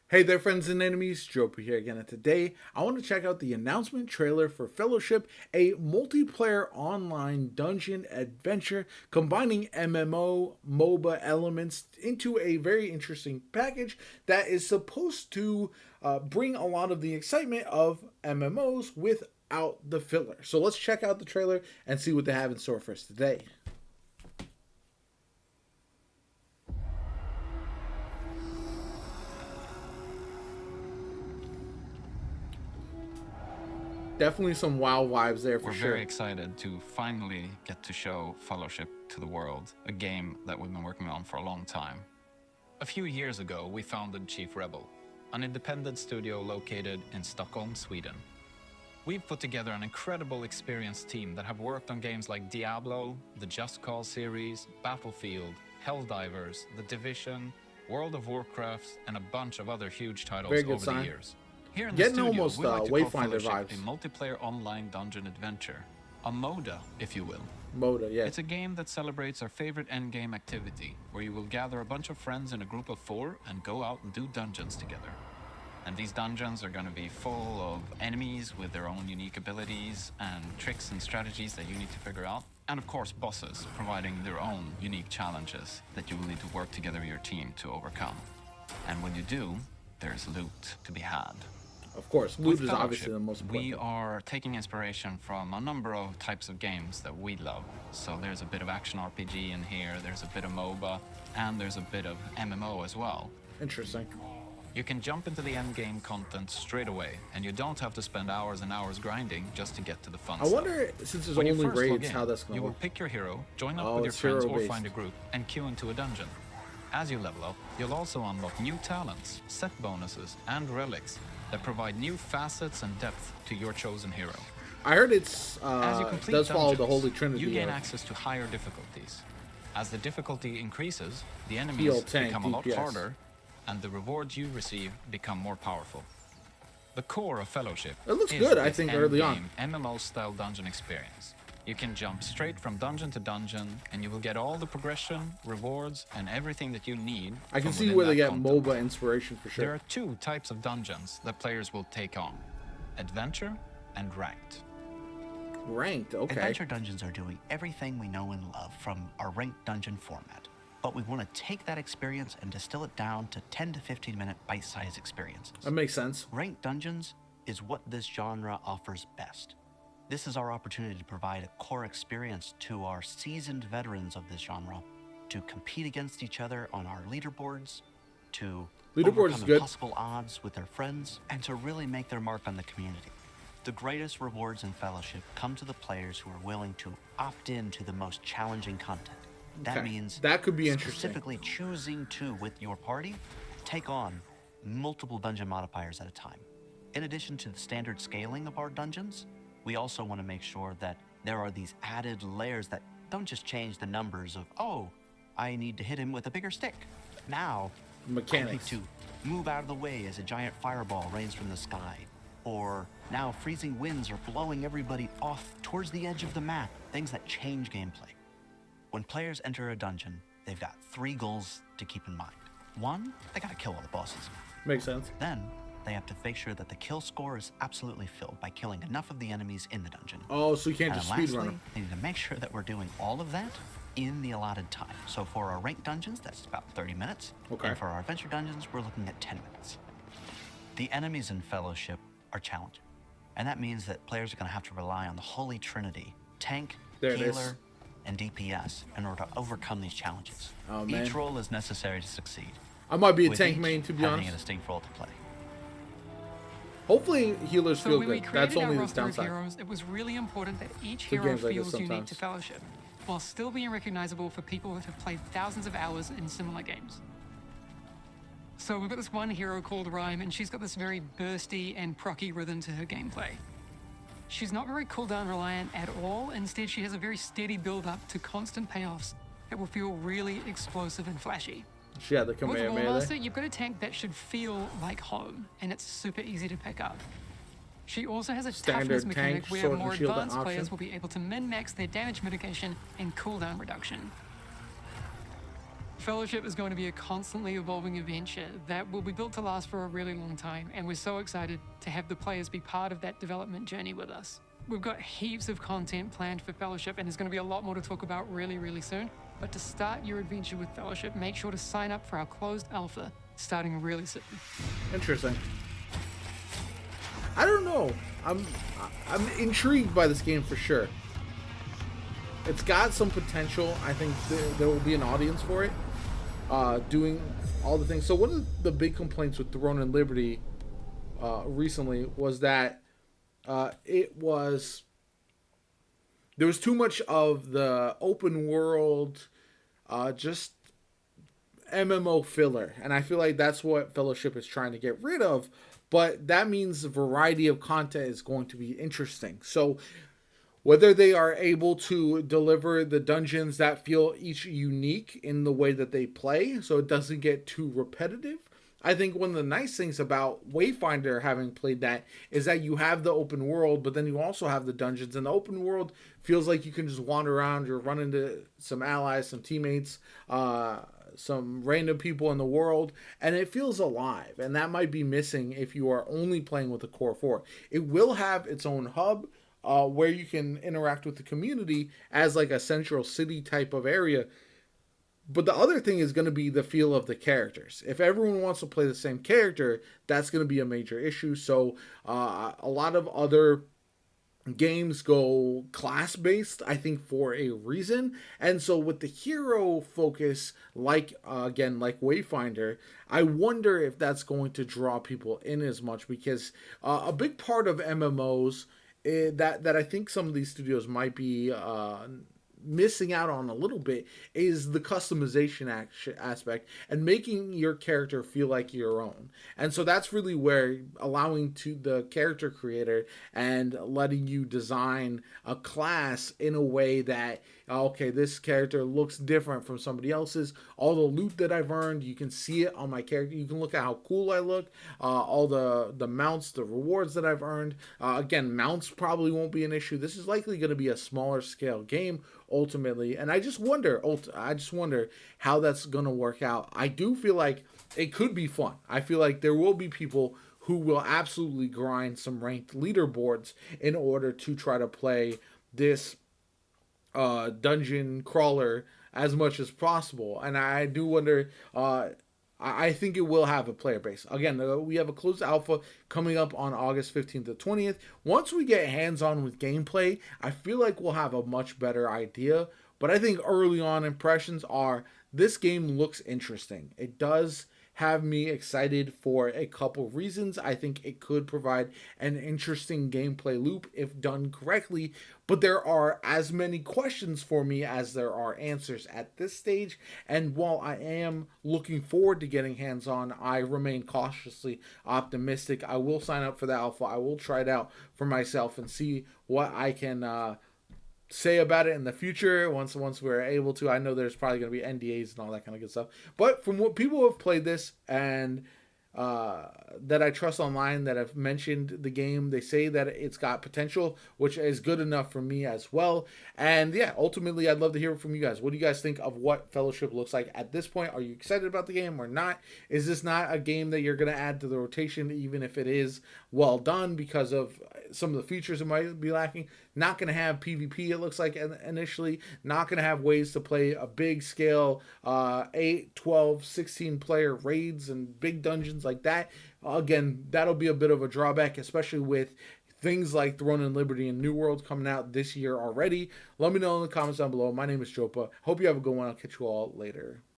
Hey there, friends and enemies. Joper here again, and today I want to check out the announcement trailer for Fellowship, a multiplayer online dungeon adventure combining MMO, MOBA elements into a very interesting package that is supposed to bring a lot of the excitement of MMOs without the filler. So let's check out the trailer and see what they have in store for us today. Definitely some WoW vibes there for We're sure. very excited to finally get to show Fellowship to the world, a game that we've been working on for a long time. A few years ago, we founded Chief Rebel, an independent studio located in Stockholm, Sweden. We've put together an incredible experienced team that have worked on games like Diablo, the Just Cause series, Battlefield, Helldivers, The Division, World of Warcraft, and a bunch of other huge titles Very good over the sign. years. Here in the Getting studio, almost we like to call Wayfinder Fellowship a vibes. multiplayer online dungeon adventure, a MODA, if you will. MODA, yeah. It's a game that celebrates our favorite endgame activity, where you will gather a bunch of friends in a group of 4 and go out and do dungeons together. And these dungeons are going to be full of enemies with their own unique abilities and tricks and strategies that you need to figure out. And of course, bosses providing their own unique challenges that you will need to work together with your team to overcome. And when you do, there's loot to be had. Of course, loot With is obviously Fellowship, the most important we thing. are taking inspiration from a number of types of games that we love. So there's a bit of action RPG in here, there's a bit of MOBA, and there's a bit of MMO as well. Interesting. You can jump into the endgame content straight away, and you don't have to spend hours and hours grinding just to get to the fun I stuff. wonder, since there's When you only first log raids, in, how that's going you to will work. pick your hero, join up Oh, with your it's friends or hero-based. find a group, and queue into a dungeon. As you level up, you'll also unlock new talents, set bonuses, and relics that provide new facets and depth to your chosen hero. I heard it's As you complete does follow the dungeons, Holy Trinity you gain of access to higher difficulties. As the difficulty increases, the heal, enemies tank, become a lot DPS. harder, and the rewards you receive become more powerful. The core of Fellowship It looks is good, I this think, early on. endgame MMO-style dungeon experience. You can jump straight from dungeon to dungeon, and you will get all the progression, rewards, and everything that you need. I can from see within where they that get content. MOBA inspiration for There sure. are 2 types of dungeons that players will take on: adventure and ranked. Ranked, okay. Adventure dungeons are doing everything we know and love from our ranked dungeon format. But we want to take that experience and distill it down to 10 to 15 minute bite-sized experiences. That makes sense. Ranked dungeons is what this genre offers best. This is our opportunity to provide a core experience to our seasoned veterans of this genre to compete against each other on our leaderboards, to Leaderboard is overcome good. impossible odds with their friends, and to really make their mark on the community. The greatest rewards in Fellowship come to the players who are willing to opt in to the most challenging content. That Okay. means That could be interesting. specifically choosing to, with your party, take on multiple dungeon modifiers at a time. In addition to the standard scaling of our dungeons, we also want to make sure that there are these added layers that don't just change the numbers of, oh, I need to hit him with a bigger stick. Now, I need Mechanics. to move out of the way as a giant fireball rains from the sky. Or now freezing winds are blowing everybody off towards the edge of the map, things that change gameplay. When players enter a dungeon, they've got 3 goals to keep in mind. 1, they gotta kill all the bosses. Makes sense. Then, they have to make sure that the kill score is absolutely filled by killing enough of the enemies in the dungeon. Oh, so you can't And just then speedrun lastly, them. they need to make sure that we're doing all of that in the allotted time. So for our ranked dungeons, that's about 30 minutes. Okay. And for our adventure dungeons, we're looking at 10 minutes. The enemies in Fellowship are challenging. And that means that players are going to have to rely on the Holy Trinity, tank, There it is. healer, and DPS in order to overcome these challenges. Oh, man. Each role is necessary to succeed. I might be a with tank each main, to be having honest. a distinct role to play. Hopefully, healers So feel when we good. created That's our only the roster of downside. heroes, it was really important that each For hero games like this feels unique sometimes. to Fellowship, while still being recognizable for people that have played thousands of hours in similar games. So we've got this one hero called Rhyme, and she's got this very bursty and procky rhythm to her gameplay. She's not very cooldown reliant at all. Instead, she has a very steady build-up to constant payoffs that will feel really explosive and flashy. She had the With Kamehameha Warmaster, there. you've got a tank that should feel like home, and it's super easy to pick up. She also has a Standard toughness mechanic tank, where sword and more shield advanced option. players will be able to min-max their damage mitigation and cooldown reduction. Fellowship is going to be a constantly evolving adventure that will be built to last for a really long time, and we're so excited to have the players be part of that development journey with us. We've got heaps of content planned for Fellowship, and there's going to be a lot more to talk about really, really soon. But to start your adventure with Fellowship, make sure to sign up for our closed alpha starting really soon. Interesting. I don't know. I'm intrigued by this game for sure. It's got some potential. I think there will be an audience for it. Doing all the things. So one of the big complaints with Throne and Liberty recently was that there was too much of the open world, just MMO filler, and I feel like that's what Fellowship is trying to get rid of. But that means the variety of content is going to be interesting. So whether they are able to deliver the dungeons that feel each unique in the way that they play, so it doesn't get too repetitive. I think one of the nice things about Wayfinder, having played that, is that you have the open world, but then you also have the dungeons. And the open world feels like you can just wander around. You're running into some allies, some teammates, some random people in the world, and it feels alive. And that might be missing if you are only playing with the core 4. It will have its own hub, where you can interact with the community as like a central city type of area. But the other thing is going to be the feel of the characters. If everyone wants to play the same character, that's going to be a major issue. So a lot of other games go class-based, I think, for a reason. And so with the hero focus, like Wayfinder, I wonder if that's going to draw people in as much, because a big part of MMOs that I think some of these studios might be missing out on a little bit is the customization aspect and making your character feel like your own. And so that's really where allowing to the character creator and letting you design a class in a way that, okay, this character looks different from somebody else's. All the loot that I've earned, you can see it on my character. You can look at how cool I look. All the mounts, the rewards that I've earned. Again, mounts probably won't be an issue. This is likely going to be a smaller scale game ultimately, and I just wonder how that's going to work out. I do feel like it could be fun. I feel like there will be people who will absolutely grind some ranked leaderboards in order to try to play this dungeon crawler as much as possible. And I do wonder, I think it will have a player base. Again, we have a closed alpha coming up on August 15th to 20th. Once we get hands-on with gameplay, I feel like we'll have a much better idea. But I think early on impressions are, this game looks interesting. It does have me excited for a couple reasons. I think it could provide an interesting gameplay loop if done correctly, but there are as many questions for me as there are answers at this stage. And while I am looking forward to getting hands-on, I remain cautiously optimistic. I will sign up for the alpha. I will try it out for myself and see what I can say about it in the future once we're able to. I know there's probably going to be NDAs and all that kind of good stuff, but from what people have played this and that I trust online that have mentioned the game, they say that it's got potential, which is good enough for me as well. And yeah, ultimately I'd love to hear from you guys. What do you guys think of what Fellowship looks like at this point? Are you excited about the game or not? Is this not a game that you're going to add to the rotation, even if it is well done, because of some of the features it might be lacking? Not going to have PvP, it looks like, initially. Not going to have ways to play a big scale 8, 12, 16 player raids and big dungeons like that. Again, that'll be a bit of a drawback, especially with things like Throne and Liberty and New World coming out this year already. Let me know in the comments down below. My name is Jopa. Hope you have a good one. I'll catch you all later.